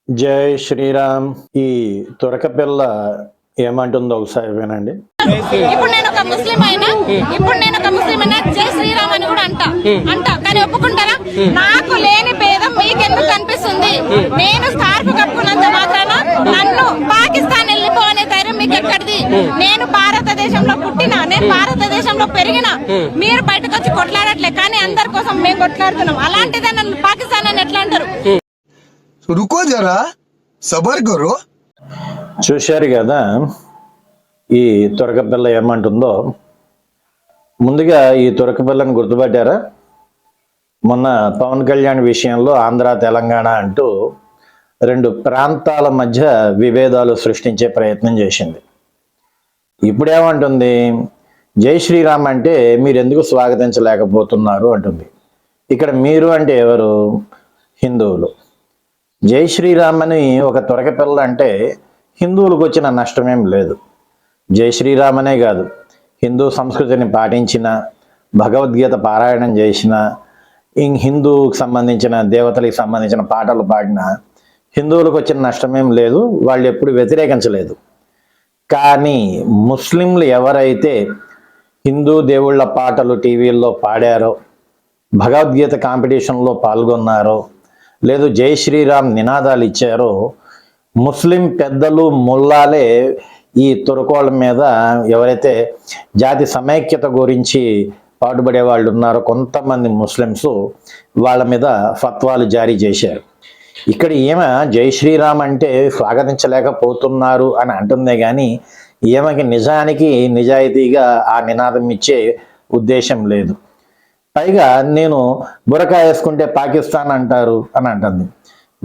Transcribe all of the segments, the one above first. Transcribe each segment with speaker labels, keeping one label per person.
Speaker 1: జై శ్రీరామ్. ఈ తురకపిల్ల ఏమంటుందో ఒకసారి వినండి.
Speaker 2: ఇప్పుడు నేను ఒక ముస్లిం అయినా జై శ్రీరామ్ అని కూడా అంటా కానీ ఒప్పుకుంటారా? నాకు లేని భేదం మీకెందుకు కనిపిస్తుంది? నేను స్కార్ఫ్ కప్పుకున్నంత మాత్రాన నన్ను పాకిస్తాన్ వెళ్ళిపో అనే ధైర్యం మీకు ఎక్కడిది? నేను భారతదేశంలో పుట్టినా, నేను భారతదేశంలో పెరిగినా. మీరు బయటకు వచ్చి కొట్లాడట్లే, కానీ అందరి కోసం మేము కొట్లాడుతున్నాం. అలాంటిదే నన్ను పాకిస్తాన్ అని ఎట్లా అంటారు?
Speaker 3: రుకో జరా, సబర్ కరో.
Speaker 1: చూశారు కదా ఈ తురకపిల్ల ఏమంటుందో. ముందుగా ఈ తురకపిల్లని గుర్తుపట్టారా? మొన్న పవన్ కళ్యాణ్ విషయంలో ఆంధ్ర తెలంగాణ అంటూ రెండు ప్రాంతాల మధ్య విభేదాలు సృష్టించే ప్రయత్నం చేసింది. ఇప్పుడేమంటుంది? జై శ్రీరామ్ అంటే మీరు ఎందుకు స్వాగతించలేకపోతున్నారు అంటుంది. ఇక్కడ మీరు అంటే ఎవరు? హిందువులు. జై శ్రీరామ్ అని ఒక తురకపిల్ల అంటే హిందువులకు వచ్చిన నష్టమేం లేదు. జై శ్రీరామ్ అనే కాదు, హిందూ సంస్కృతిని పాటించిన, భగవద్గీత పారాయణం చేసిన, హిందూకి సంబంధించిన దేవతలకు సంబంధించిన పాటలు పాడిన హిందువులకు వచ్చిన నష్టమేం లేదు. వాళ్ళు ఎప్పుడు వ్యతిరేకించలేదు. కానీ ముస్లింలు ఎవరైతే హిందూ దేవుళ్ళ పాటలు టీవీల్లో పాడారో, భగవద్గీత కాంపిటీషన్లో పాల్గొన్నారో, లేదు జై శ్రీరామ్ నినాదాలు ఇచ్చారో, ముస్లిం పెద్దలు ముల్లాలే ఈ తురకోళ్ళ మీద, ఎవరైతే జాతి సమైక్యత గురించి పాటుపడే వాళ్ళు ఉన్నారో కొంతమంది ముస్లిమ్స్, వాళ్ళ మీద ఫత్వాలు జారీ చేశారు. ఇక్కడ ఈమె జై శ్రీరామ్ అంటే స్వాగతించలేకపోతున్నారు అని అంటుందే కానీ ఈమెకి నిజానికి నిజాయితీగా ఆ నినాదం ఇచ్చే ఉద్దేశం లేదు. పైగా నేను బురకా వేసుకుంటే పాకిస్తాన్ అంటారు అని అంటుంది.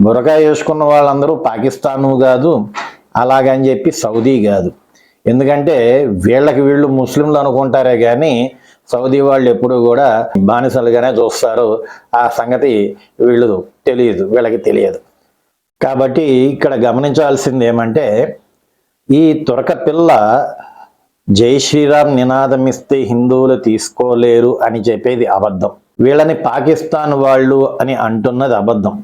Speaker 1: బురకా వేసుకున్న వాళ్ళందరూ పాకిస్తాను కాదు, అలాగని చెప్పి సౌదీ కాదు. ఎందుకంటే వీళ్ళు ముస్లింలు అనుకుంటారే కానీ సౌదీ వాళ్ళు ఎప్పుడు కూడా బానిసలుగానే చూస్తారు. ఆ సంగతి వీళ్ళకి తెలియదు. కాబట్టి ఇక్కడ గమనించాల్సింది ఏమంటే, ఈ తురకపిల్ల జై శ్రీరామ్ నినాదం ఇస్తే హిందువులు తీసుకోలేరు అని చెప్పేది అబద్ధం. వీళ్ళని పాకిస్తాన్ వాళ్ళు అని అంటున్నది అబద్ధం.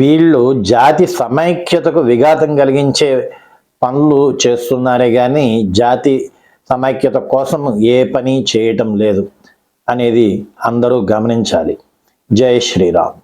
Speaker 1: వీళ్ళు జాతి సమైక్యతకు విఘాతం కలిగించే పనులు చేస్తున్నారే కానీ జాతి సమైక్యత కోసం ఏ పని చేయటం లేదు అనేది అందరూ గమనించాలి. జై శ్రీరామ్.